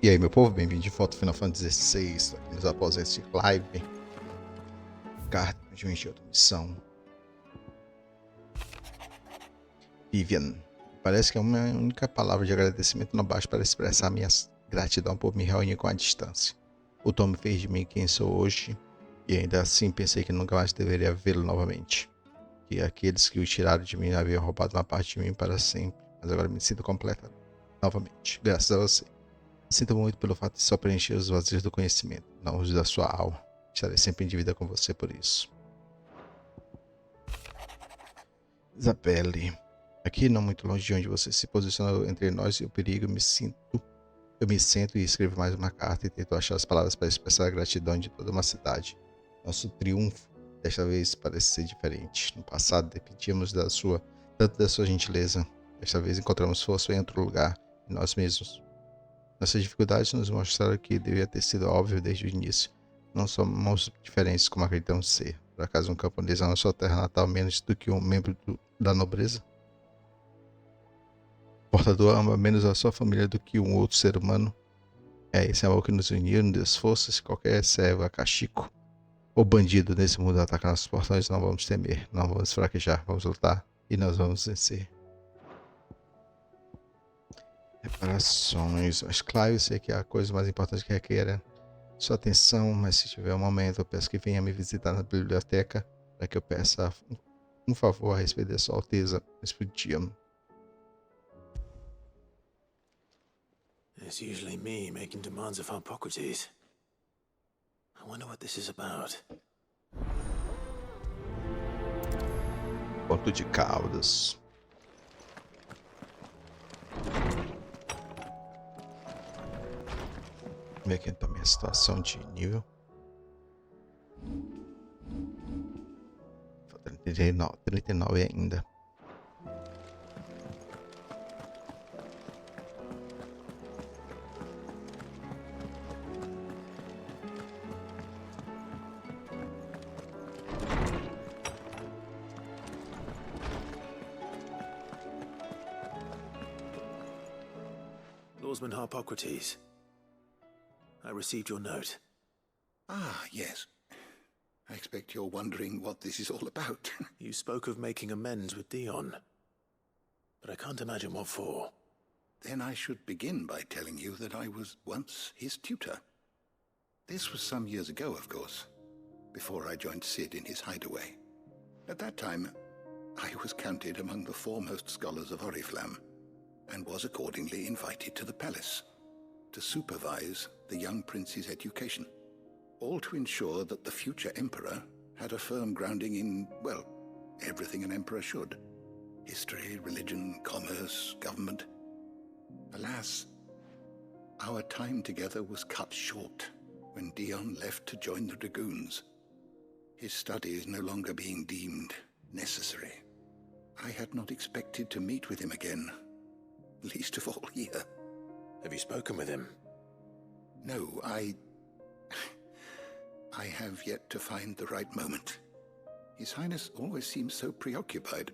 E aí, meu povo, bem-vindo de volta ao Final Fantasy XVI, estou aqui nos aposentos de Clive. Carta de uma outra missão. Vivian. Parece que é uma única palavra de agradecimento não basta para expressar minha gratidão por me reunir com a distância. O Tom fez de mim quem sou hoje, e ainda assim pensei que nunca mais deveria vê-lo novamente. Que aqueles que o tiraram de mim haviam roubado uma parte de mim para sempre, mas agora me sinto completa novamente, graças a você. Sinto muito pelo fato de só preencher os vazios do conhecimento, não os da sua alma. Estarei sempre em dívida com você por isso. Isabelle. Aqui, não muito longe de onde você se posicionou entre nós e o perigo, eu me sento e escrevo mais uma carta e tento achar as palavras para expressar a gratidão de toda uma cidade. Nosso triunfo, desta vez, parece ser diferente. No passado, dependíamos tanto da sua gentileza. Desta vez, encontramos força em outro lugar, em nós mesmos. Nossas dificuldades nos mostraram que devia ter sido óbvio desde o início. Não somos diferentes como acreditamos ser. Por acaso um camponês na sua terra natal menos do que um membro da nobreza? O portador ama menos a sua família do que um outro ser humano? É esse amor que nos uniu, nos deu forças. Se qualquer servo, cachico ou bandido nesse mundo atacar nossos portões, não vamos temer, não vamos fraquejar, vamos lutar e nós vamos vencer. Reparações. Mas claro, eu sei que a coisa mais importante que requer sua atenção, mas se tiver um momento, eu peço que venha me visitar na biblioteca para que eu peça um favor a respeito da Sua Alteza nesse dia. It's usually me making demands of Harpocrates. I wonder what this is about. Ponto de Caldas. Vamos ver aqui também a situação de nível. 39 ainda. Lawsman Harpocrates. I received your note. Ah, yes. I expect you're wondering what this is all about. You spoke of making amends with Dion. But I can't imagine what for. Then I should begin by telling you that I was once his tutor. This was some years ago, of course, before I joined Cid in his hideaway. At that time, I was counted among the foremost scholars of Oriflamme, and was accordingly invited to the palace to supervise the young prince's education, all to ensure that the future emperor had a firm grounding in, well, everything an emperor should. History, religion, commerce, government. Alas, our time together was cut short when Dion left to join the Dragoons, his studies no longer being deemed necessary. I had not expected to meet with him again, least of all here. Have you spoken with him? No, I have yet to find the right moment. His Highness always seems so preoccupied,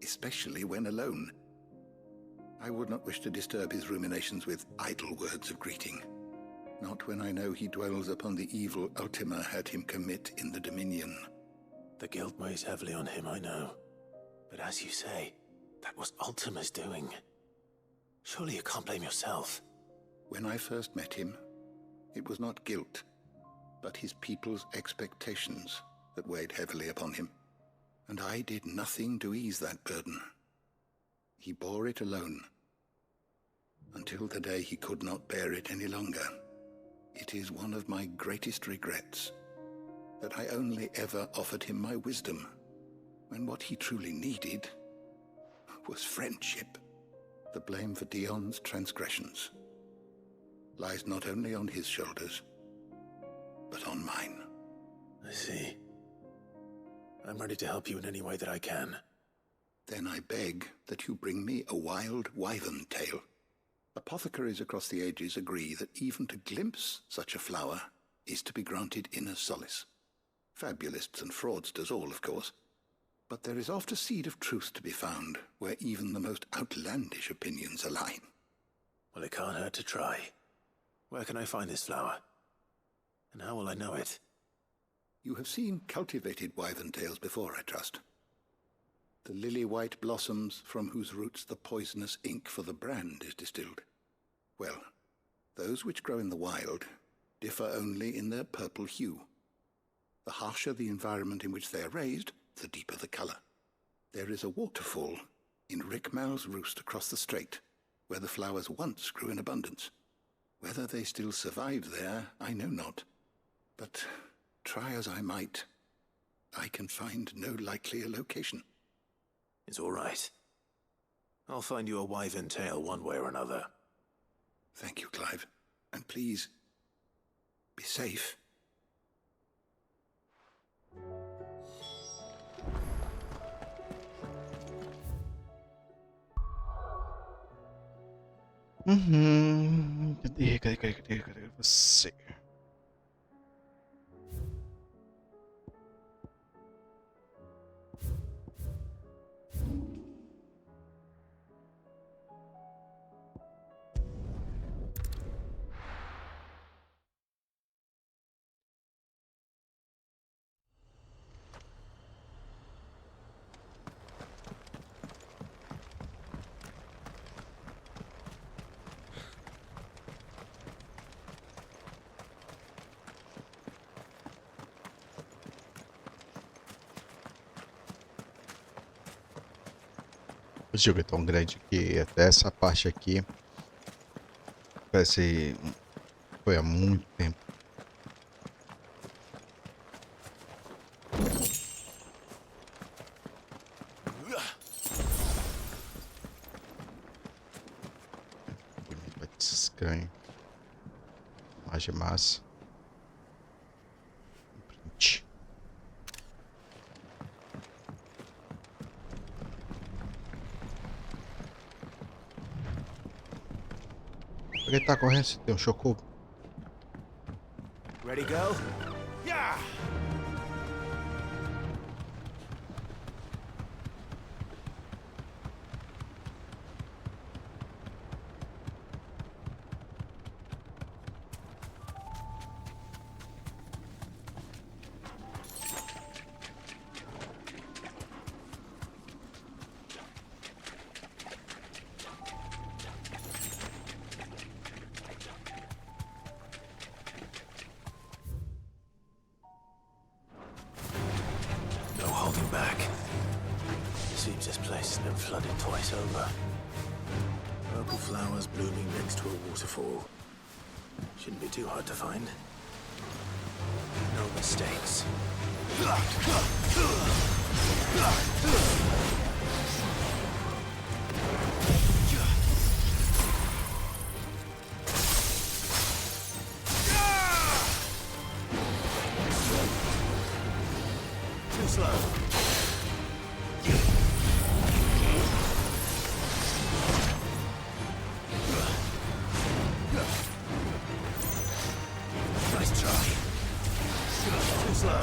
especially when alone. I would not wish to disturb his ruminations with idle words of greeting. Not when I know he dwells upon the evil Ultima had him commit in the Dominion. The guilt weighs heavily on him, I know. But as you say, that was Ultima's doing. Surely you can't blame yourself. When I first met him, it was not guilt, but his people's expectations that weighed heavily upon him. And I did nothing to ease that burden. He bore it alone, until the day he could not bear it any longer. It is one of my greatest regrets that I only ever offered him my wisdom, when what he truly needed was friendship. The blame for Dion's transgressions lies not only on his shoulders, but on mine. I see. I'm ready to help you in any way that I can. Then I beg that you bring me a wild wyvern tail. Apothecaries across the ages agree that even to glimpse such a flower is to be granted inner solace. Fabulists and fraudsters all, of course. But there is oft a seed of truth to be found where even the most outlandish opinions align. Well, it can't hurt to try. Where can I find this flower? And how will I know it? You have seen cultivated wyvern-tails before, I trust. The lily-white blossoms from whose roots the poisonous ink for the brand is distilled. Well, those which grow in the wild differ only in their purple hue. The harsher the environment in which they are raised, the deeper the color. There is a waterfall in Rickmal's Roost across the strait, where the flowers once grew in abundance. Whether they still survive there, I know not. But try as I might, I can find no likelier location. It's all right. I'll find you a wyvern tail one way or another. Thank you, Clive. And please, be safe. Cadê você? O jogo é tão grande que até essa parte aqui parece foi há muito tempo. Bonito, vai ter esses crânio. Imagem massa. Print. Por que tá correndo se tem um chocobo? Ready, go? Yeah! No holding back. Seems this place has been flooded twice over. Purple flowers blooming next to a waterfall. Shouldn't be too hard to find. No mistakes. Too slow. Nice try. Too slow.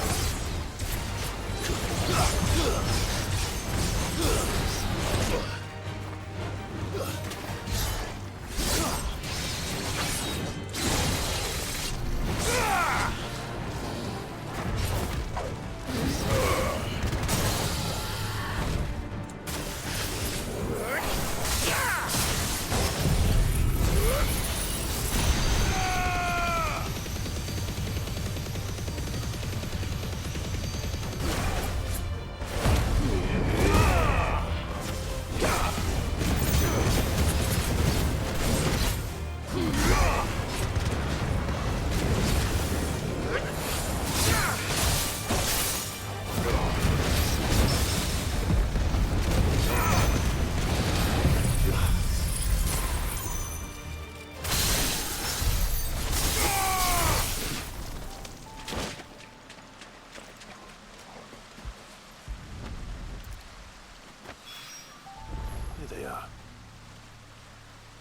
Here they are.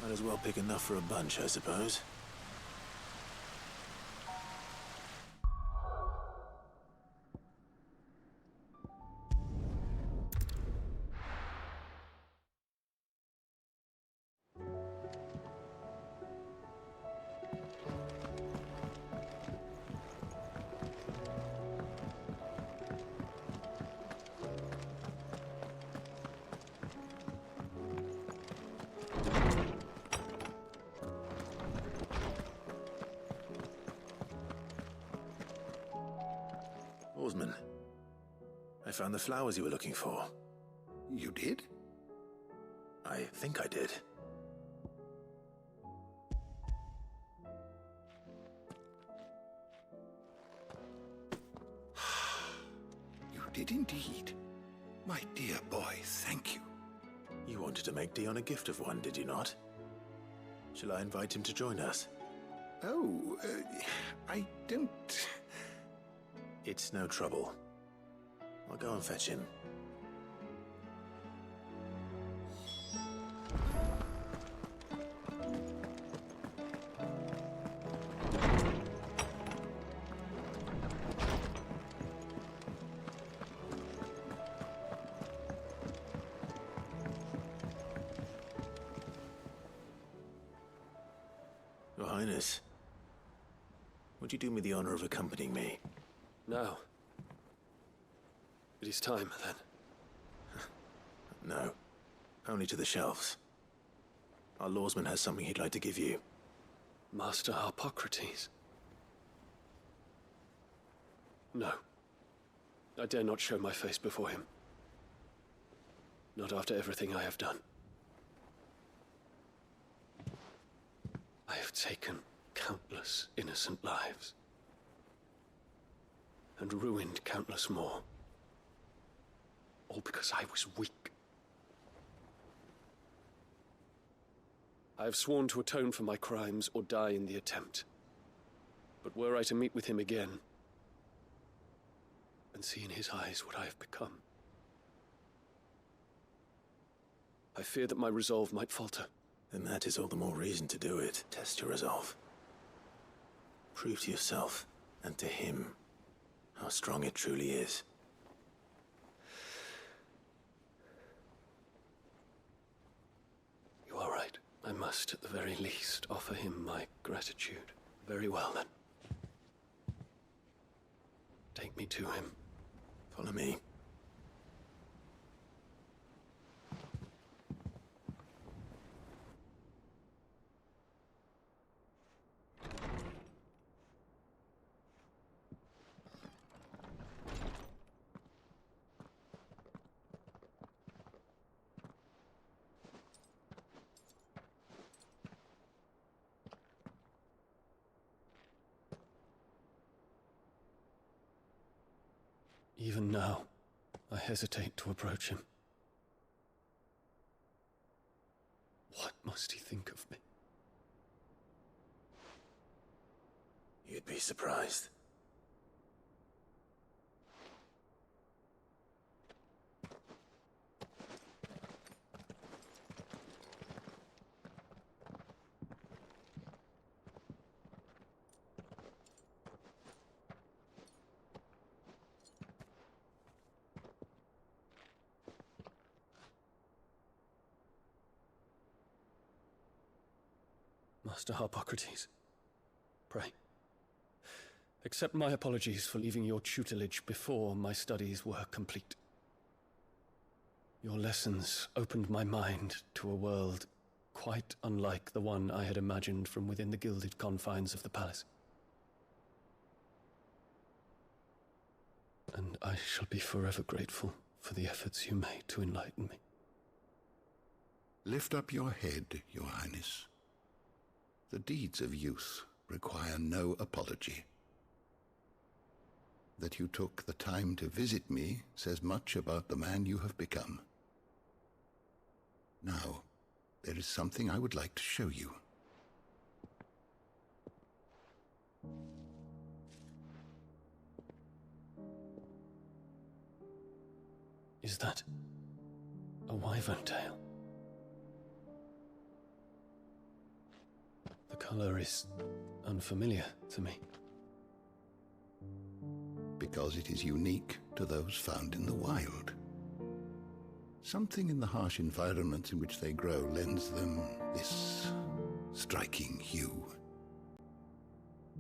Might as well pick enough for a bunch, I suppose. Oarsman, I found the flowers you were looking for. You did? I think I did. You did indeed. My dear boy, thank you. You wanted to make Dion a gift of one, did you not? Shall I invite him to join us? Oh, I don't... It's no trouble. I'll go and fetch him. Your Highness, would you do me the honor of accompanying me? Now. It is time, then. No, only to the shelves. Our lawsman has something he'd like to give you. Master Harpocrates. No. I dare not show my face before him. Not after everything I have done. I have taken countless innocent lives. And ruined countless more. All because I was weak. I have sworn to atone for my crimes or die in the attempt. But were I to meet with him again, and see in his eyes what I have become, I fear that my resolve might falter. Then that is all the more reason to do it. Test your resolve. Prove to yourself, and to him, how strong it truly is. You are right. I must, at the very least, offer him my gratitude. Very well, then. Take me to him. Follow me. Even now, I hesitate to approach him. What must he think of me? You'd be surprised. Master Harpocrates, pray, accept my apologies for leaving your tutelage before my studies were complete. Your lessons opened my mind to a world quite unlike the one I had imagined from within the gilded confines of the palace. And I shall be forever grateful for the efforts you made to enlighten me. Lift up your head, Your Highness. The deeds of youth require no apology. That you took the time to visit me says much about the man you have become. Now, there is something I would like to show you. Is that a wyvern tail? The color is unfamiliar to me. Because it is unique to those found in the wild. Something in the harsh environments in which they grow lends them this striking hue.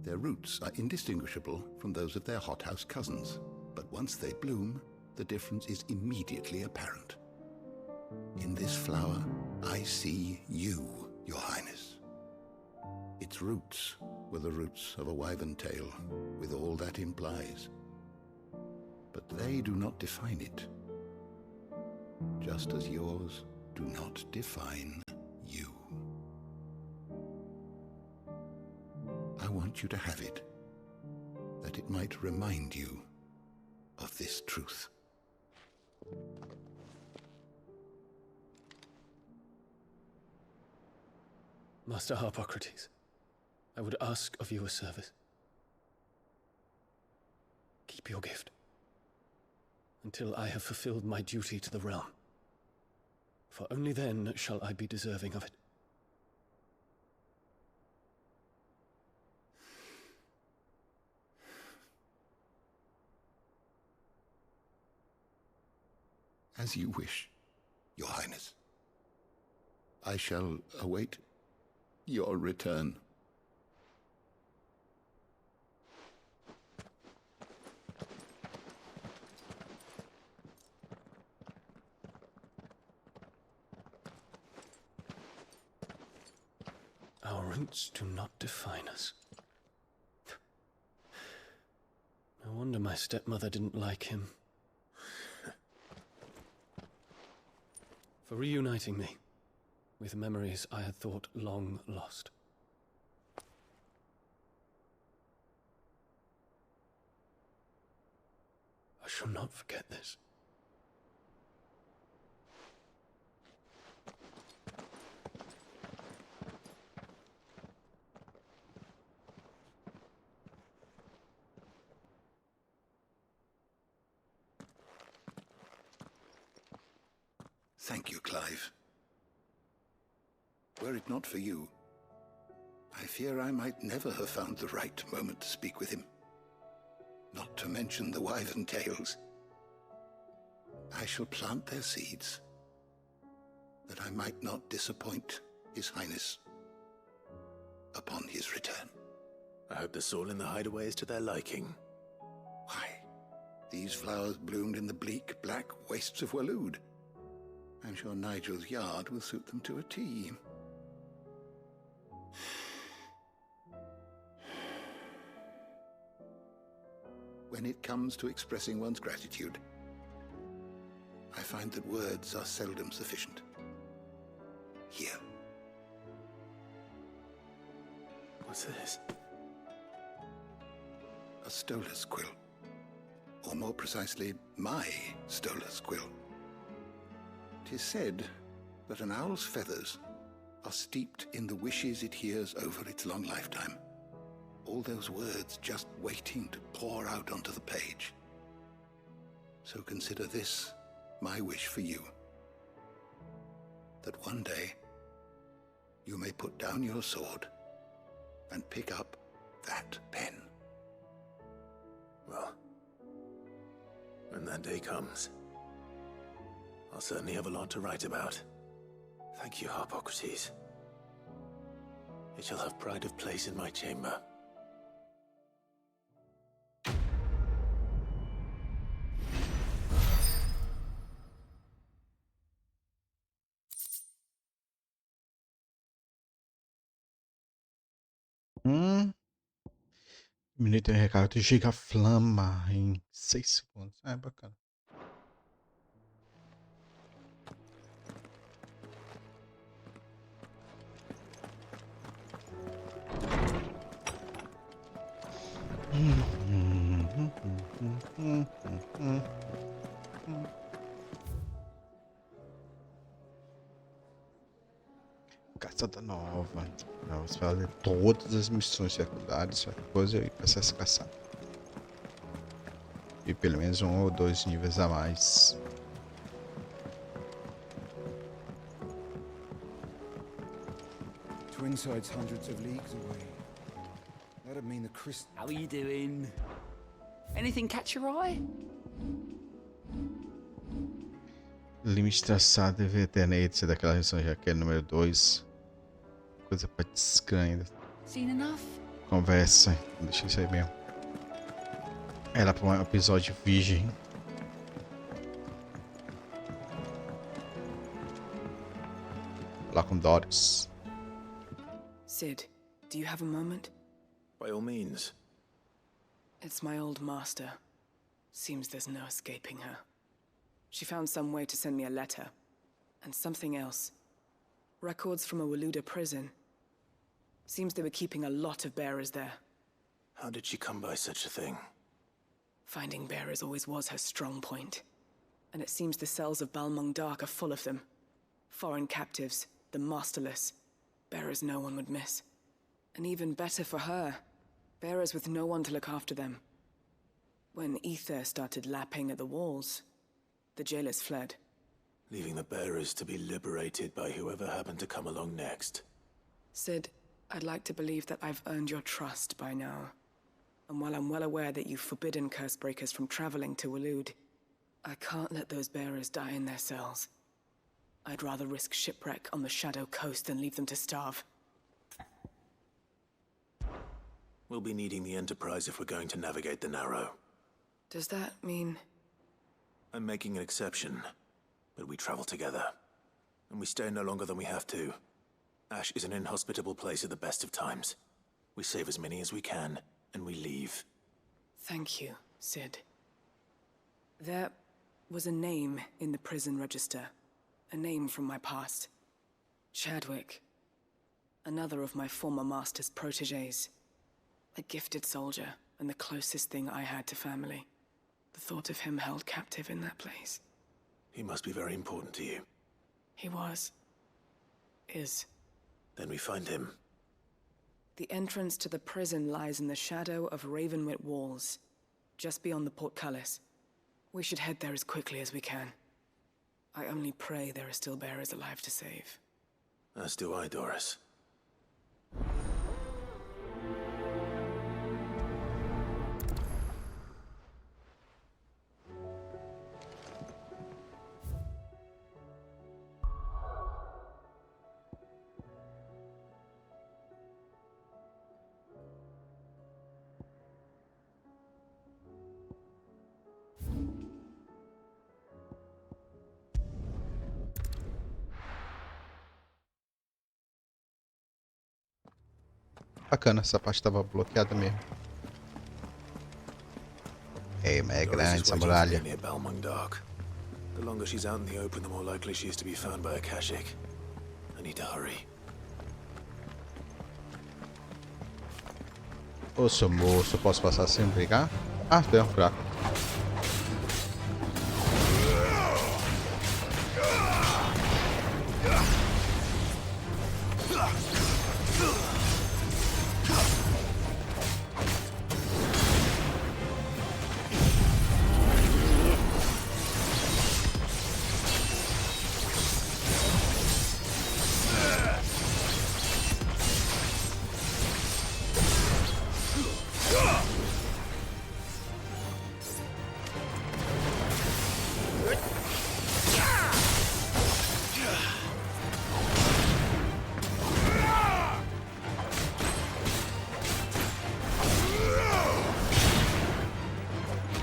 Their roots are indistinguishable from those of their hothouse cousins, but once they bloom, the difference is immediately apparent. In this flower, I see you, Your Highness. Its roots were the roots of a wyvern tail, with all that implies. but they do not define it. Just as yours do not define you. I want you to have it, that it might remind you of this truth. Master Harpocrates, I would ask of you a service. Keep your gift until I have fulfilled my duty to the realm, for only then shall I be deserving of it. As you wish, Your Highness. I shall await your return. Our roots do not define us. No wonder my stepmother didn't like him. For reuniting me with memories I had thought long lost. I shall not forget this. Thank you, Clive. Were it not for you, I fear I might never have found the right moment to speak with him. Not to mention the wyvern tales. I shall plant their seeds, that I might not disappoint His Highness upon his return. I hope the soil in the hideaway is to their liking. Why, these flowers bloomed in the bleak, black wastes of Waloed. I'm sure Nigel's yard will suit them to a T. When it comes to expressing one's gratitude, I find that words are seldom sufficient. Here. What's this? A Stolas quill. Or more precisely, my Stolas quill. 'Tis said that an owl's feathers are steeped in the wishes it hears over its long lifetime. All those words just waiting to pour out onto the page. So consider this my wish for you. That one day you may put down your sword and pick up that pen. Well, when that day comes, I'll certainly have a lot to write about. Thank you, Harpocrates. It shall have pride of place in my chamber. Minuto em recado Giga Flama em 6 segundos. É bacana. Caçada nova. Vamos fazer todas as missões secundárias, qualquer coisa e começar a se caçar. E pelo menos 1 ou 2 níveis a mais. Twinside's hundreds of leagues away. That'd mean the Chris. How are you doing? Anything catch your eye? Limite traçado deve ter na edição daquela região já que é número 2. Coisa pra descanhar. Seen enough? Conversa. Deixa isso aí mesmo. Era pra um episódio virgem. Lá com Doris. Sid, do you have a moment? By all means. It's my old master. Seems there's no escaping her. She found some way to send me a letter. And something else. Records from a Waluda prison. Seems they were keeping a lot of bearers there. How did she come by such a thing? Finding bearers always was her strong point. And it seems the cells of Balmung Dark are full of them. Foreign captives, the masterless. Bearers no one would miss. And even better for her, bearers with no one to look after them. When ether started lapping at the walls, the jailers fled. Leaving the bearers to be liberated by whoever happened to come along next. Sid, I'd like to believe that I've earned your trust by now. And while I'm well aware that you've forbidden Cursebreakers from traveling to Waloed, I can't let those bearers die in their cells. I'd rather risk shipwreck on the Shadow Coast than leave them to starve. We'll be needing the Enterprise if we're going to navigate the Narrow. Does that mean... I'm making an exception, but we travel together. And we stay no longer than we have to. Ash is an inhospitable place at the best of times. We save as many as we can, and we leave. Thank you, Sid. There was a name in the prison register. A name from my past. Chadwick. Another of my former master's protégés. A gifted soldier, and the closest thing I had to family. The thought of him held captive in that place. He must be very important to you. He was. Is. Then we find him. The entrance to the prison lies in the shadow of Ravenwit Walls, just beyond the portcullis. We should head there as quickly as we can. I only pray there are still bearers alive to save. As do I, Doris. Bacana, essa parte estava bloqueada mesmo. Ei, mas é grande essa muralha. Near Balmung Dark. The longer she's out in the open, the more likely she is to be found by a Kashyyyk. I need to hurry. Ô, seu moço, eu posso passar sem brigar? Ah, tu é um fraco.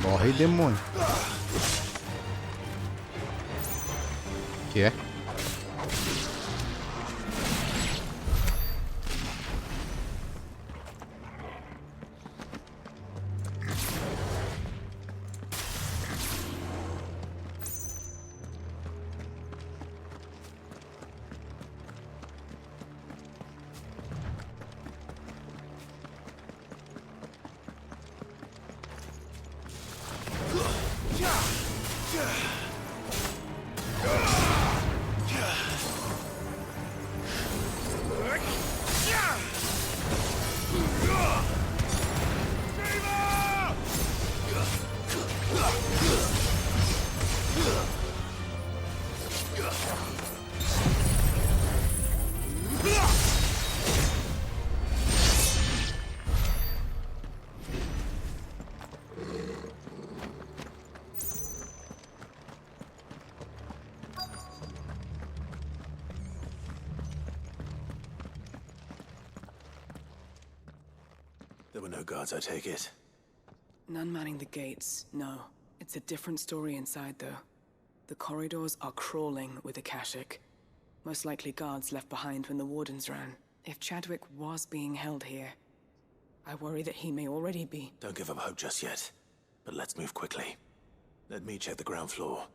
Morre, demônio. Que é? There were no guards, I take it. None manning the gates, no. It's a different story inside, though. The corridors are crawling with Akashic. Most likely guards left behind when the Wardens ran. If Chadwick was being held here, I worry that he may already be. Don't give up hope just yet. but let's move quickly. Let me check the ground floor.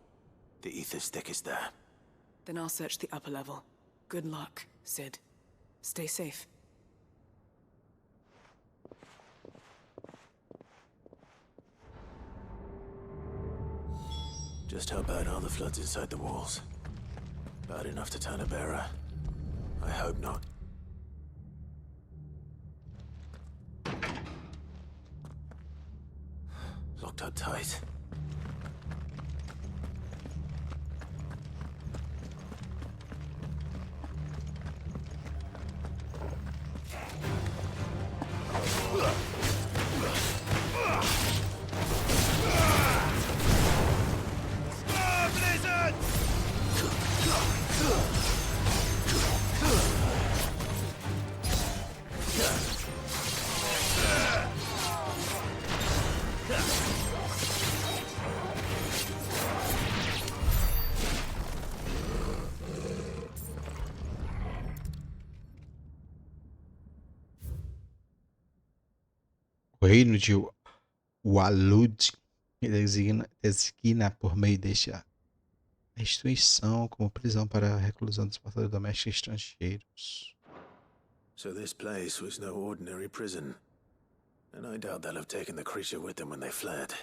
The ether stick is there. Then I'll search the upper level. Good luck, Sid. Stay safe. Just how bad are the floods inside the walls? Bad enough to turn a bearer? I hope not. Locked up tight. O reino de Walud designa por meio deste a instituição como prisão para a reclusão dos portadores domésticos estrangeiros. So this place was no ordinary prison. And I doubt they'll have taken the creature with them when they fled.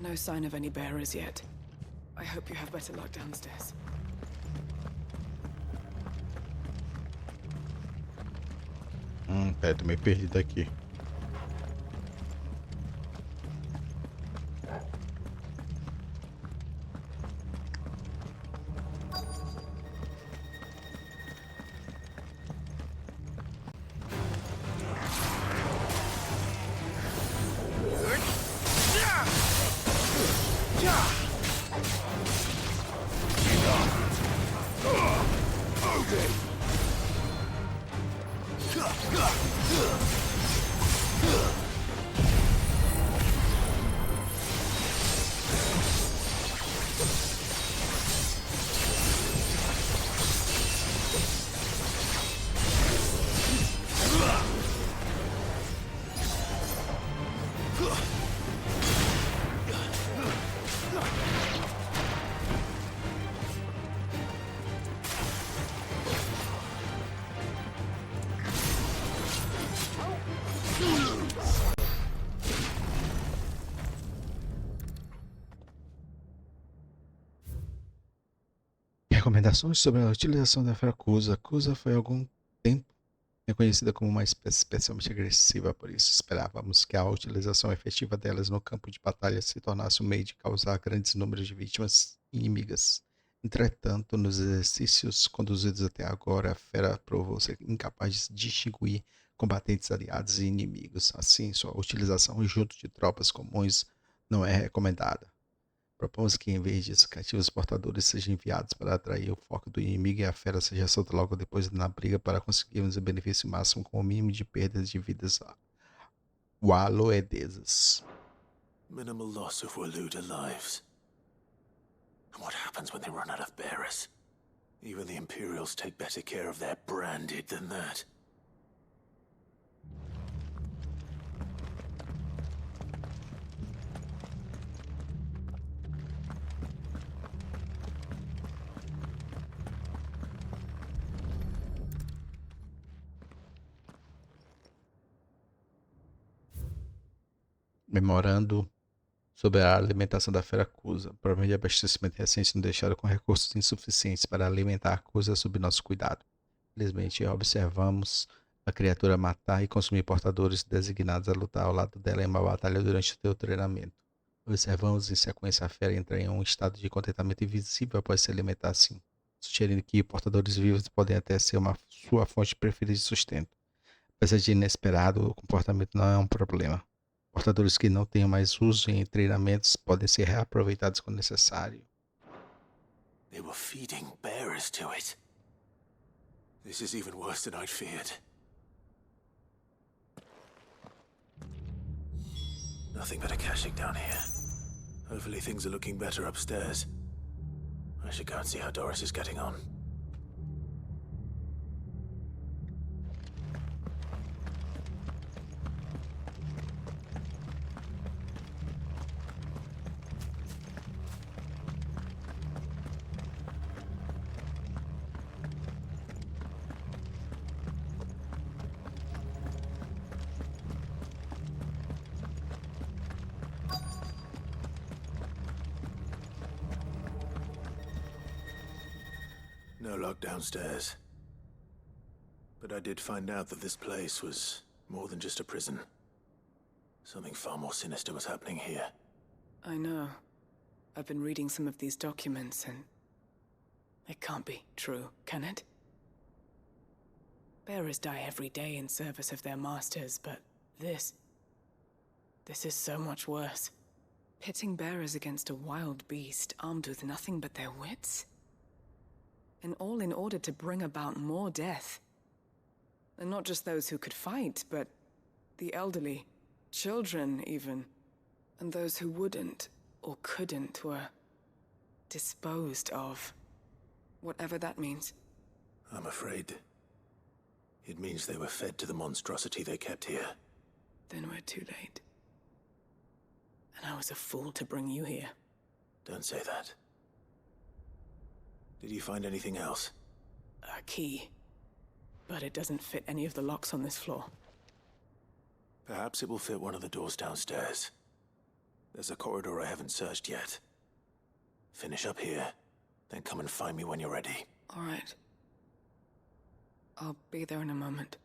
No sign of any bearers yet. I hope you have better luck downstairs. Pera, tô meio perdido aqui. Recomendações sobre a utilização da fera Kusa. Kusa foi há algum tempo reconhecida como uma espécie especialmente agressiva, por isso esperávamos que a utilização efetiva delas no campo de batalha se tornasse um meio de causar grandes números de vítimas inimigas. Entretanto, nos exercícios conduzidos até agora, a fera provou ser incapaz de distinguir combatentes aliados e inimigos. Assim, sua utilização junto de tropas comuns não é recomendada. Propomos que, em vez disso, cativos portadores sejam enviados para atrair o foco do inimigo e a fera seja solta logo depois na briga para conseguirmos o benefício máximo com o mínimo de perdas de vidas waloedesas. Minimal loss of Waluda lives. And what happens when they run out of bearers? Even the Imperials take better care of their branded than that. Memorando sobre a alimentação da fera Kusa. Provavelmente de abastecimento recente nos deixaram com recursos insuficientes para alimentar a Kusa sob nosso cuidado. Felizmente, observamos a criatura matar e consumir portadores designados a lutar ao lado dela em uma batalha durante o seu treinamento. Observamos em sequência a fera entrar em um estado de contentamento invisível após se alimentar assim, sugerindo que portadores vivos podem até ser sua fonte preferida de sustento. Apesar de inesperado, o comportamento não é um problema. Portadores que não tenham mais uso em treinamentos podem ser reaproveitados quando necessário. They were feeding bearers to it. This is even worse than I'd feared. Nothing but a caching down here. Hopefully things are looking better upstairs. I should go and see how Doris is getting on. No lock downstairs. But I did find out that this place was more than just a prison. Something far more sinister was happening here. I know. I've been reading some of these documents and... it can't be true, can it? Bearers die every day in service of their masters, but this is so much worse. Pitting bearers against a wild beast armed with nothing but their wits? And all in order to bring about more death. And not just those who could fight, but the elderly, children even. And those who wouldn't or couldn't were disposed of. Whatever that means. I'm afraid it means they were fed to the monstrosity they kept here. Then we're too late. And I was a fool to bring you here. Don't say that. Did you find anything else? A key. But it doesn't fit any of the locks on this floor. Perhaps it will fit one of the doors downstairs. There's a corridor I haven't searched yet. Finish up here, then come and find me when you're ready. All right. I'll be there in a moment.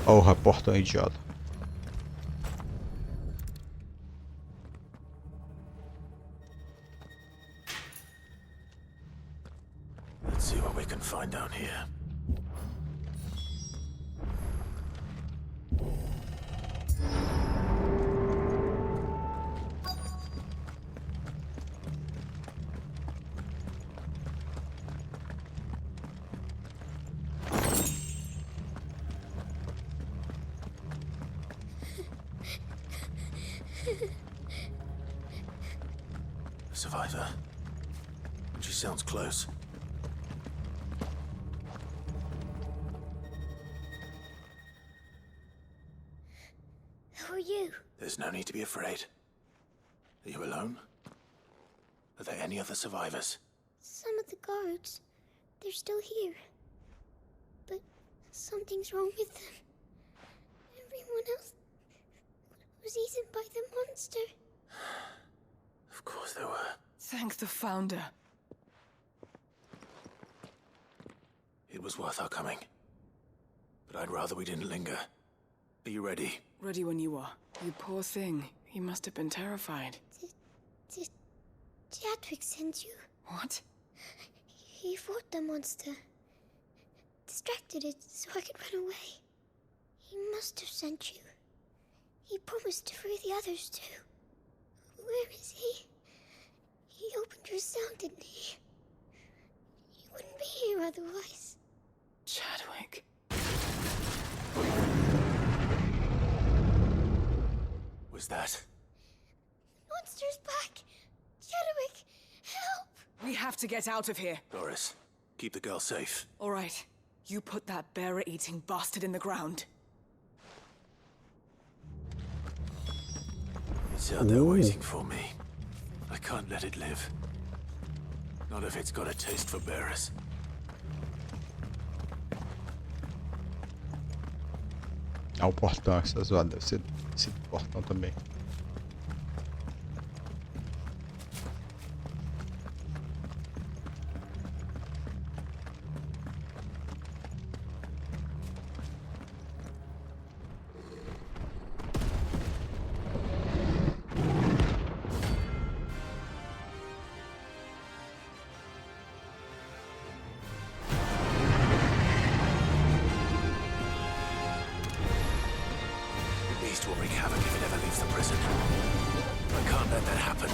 Porra, portão idiota. Let's see what we can find down here. Survivor. She sounds close. Who are you? There's no need to be afraid. Are you alone? Are there any other survivors? Some of the guards. They're still here. But something's wrong with them. Everyone else was eaten by the monster. Of course there were. Thank the Founder. It was worth our coming. But I'd rather we didn't linger. Are you ready? Ready when you are. You poor thing. He must have been terrified. Did Chadwick send you? What? He fought the monster. Distracted it so I could run away. He must have sent you. He promised to free the others too. Where is he? He opened your cell, didn't he? He wouldn't be here otherwise. Chadwick. Was that? Monster's back! Chadwick, help! We have to get out of here. Doris, keep the girl safe. All right. You put that bearer-eating bastard in the ground. It's out there waiting for me. I can't let it live. Not if it's got a taste for bearers. Ah, o portão, essa zoada deve ser do portão também. The beast will wreak havoc if it ever leaves the prison. I can't let that happen.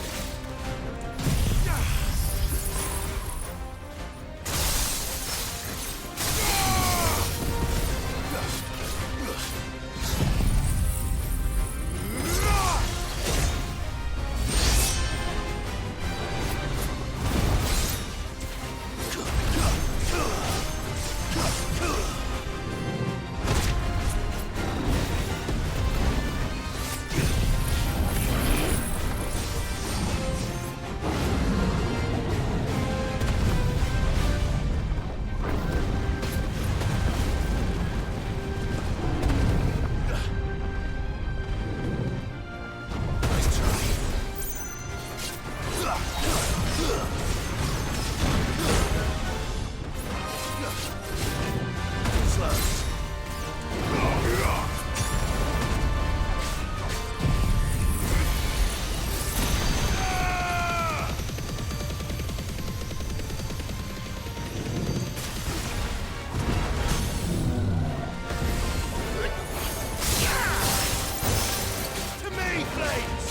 Nice try. Slow. To me, Blades!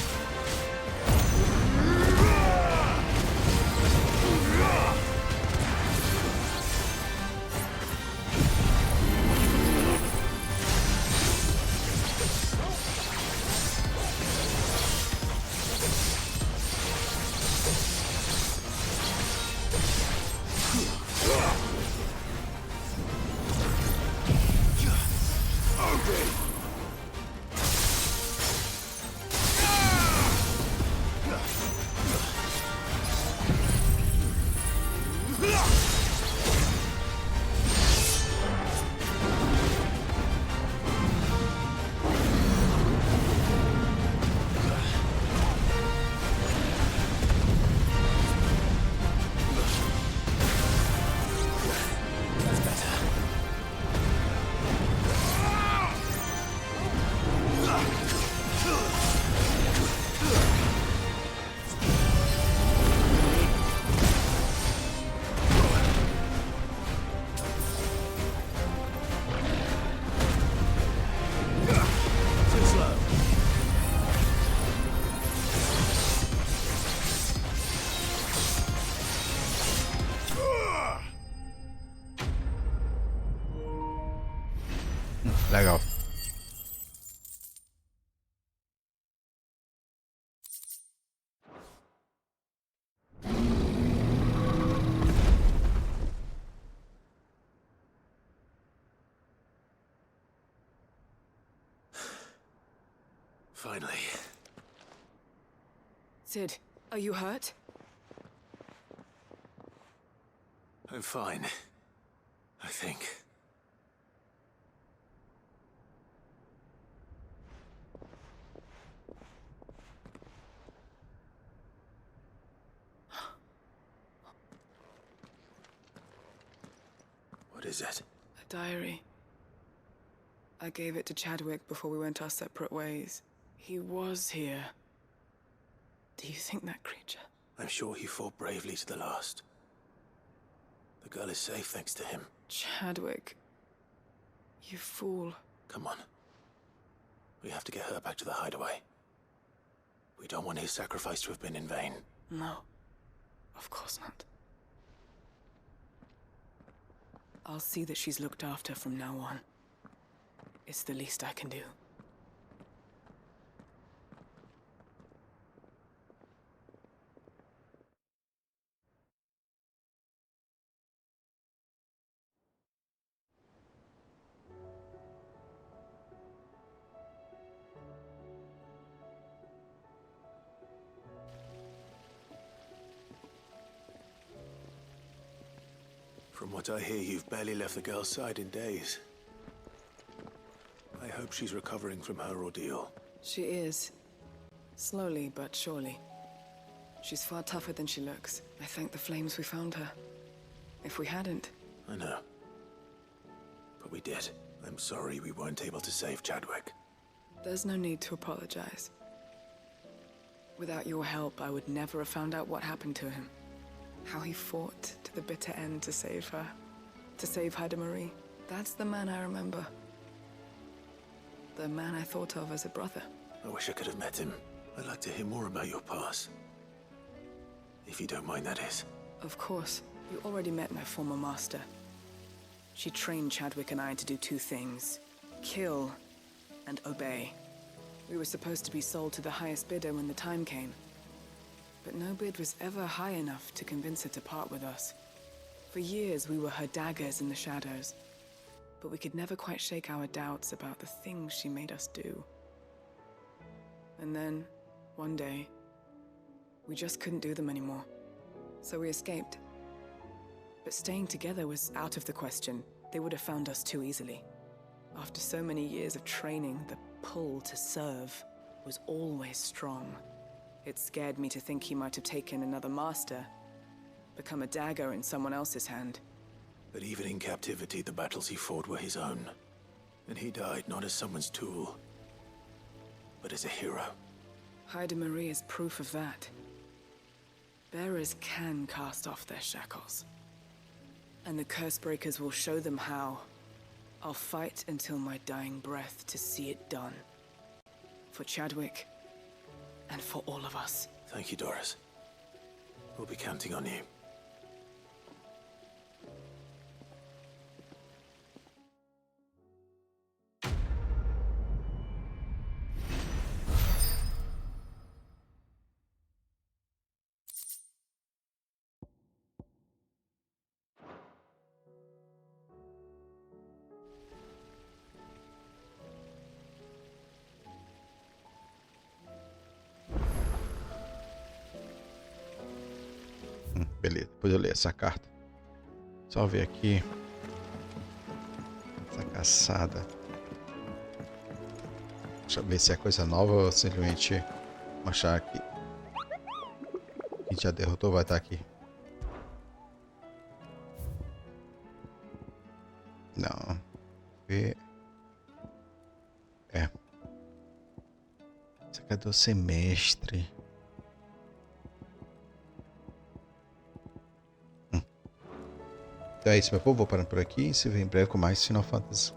That's better. Too slow. Legal. Finally. Sid, are you hurt? I'm fine. I think. What is it? A diary. I gave it to Chadwick before we went our separate ways. He was here. Do you think that creature? I'm sure he fought bravely to the last. The girl is safe thanks to him. Chadwick. You fool. Come on. We have to get her back to the hideaway. We don't want his sacrifice to have been in vain. No. Of course not. I'll see that she's looked after from now on. It's the least I can do. From what I hear, you've barely left the girl's side in days. I hope she's recovering from her ordeal. She is. Slowly but surely. She's far tougher than she looks. I thank the flames we found her. If we hadn't... I know. But we did. I'm sorry we weren't able to save Chadwick. There's no need to apologize. Without your help, I would never have found out what happened to him. How he fought to the bitter end to save her. To save Haida Marie. That's the man I remember. The man I thought of as a brother. I wish I could have met him. I'd like to hear more about your past. If you don't mind, that is. Of course. You already met my former master. She trained Chadwick and I to do two things. Kill and obey. We were supposed to be sold to the highest bidder when the time came. But no bid was ever high enough to convince her to part with us. For years, we were her daggers in the shadows. But we could never quite shake our doubts about the things she made us do. And then, one day, we just couldn't do them anymore. So we escaped. But staying together was out of the question. They would have found us too easily. After so many years of training, the pull to serve was always strong. It scared me to think he might have taken another master, become a dagger in someone else's hand. But even in captivity, the battles he fought were his own. And he died not as someone's tool, but as a hero. Haida Marie is proof of that. Bearers can cast off their shackles. And the Cursebreakers will show them how. I'll fight until my dying breath to see it done. For Chadwick, and for all of us. Thank you, Doris. We'll be counting on you. Beleza, depois eu leio essa carta. Só ver aqui. Essa caçada. Deixa eu ver se é coisa nova ou simplesmente achar que já derrotou, vai estar aqui. Não. Ver. É. Isso aqui é do semestre. Então é isso, meu povo. Vou parando por aqui. Se vê em breve com mais Final Fantasy.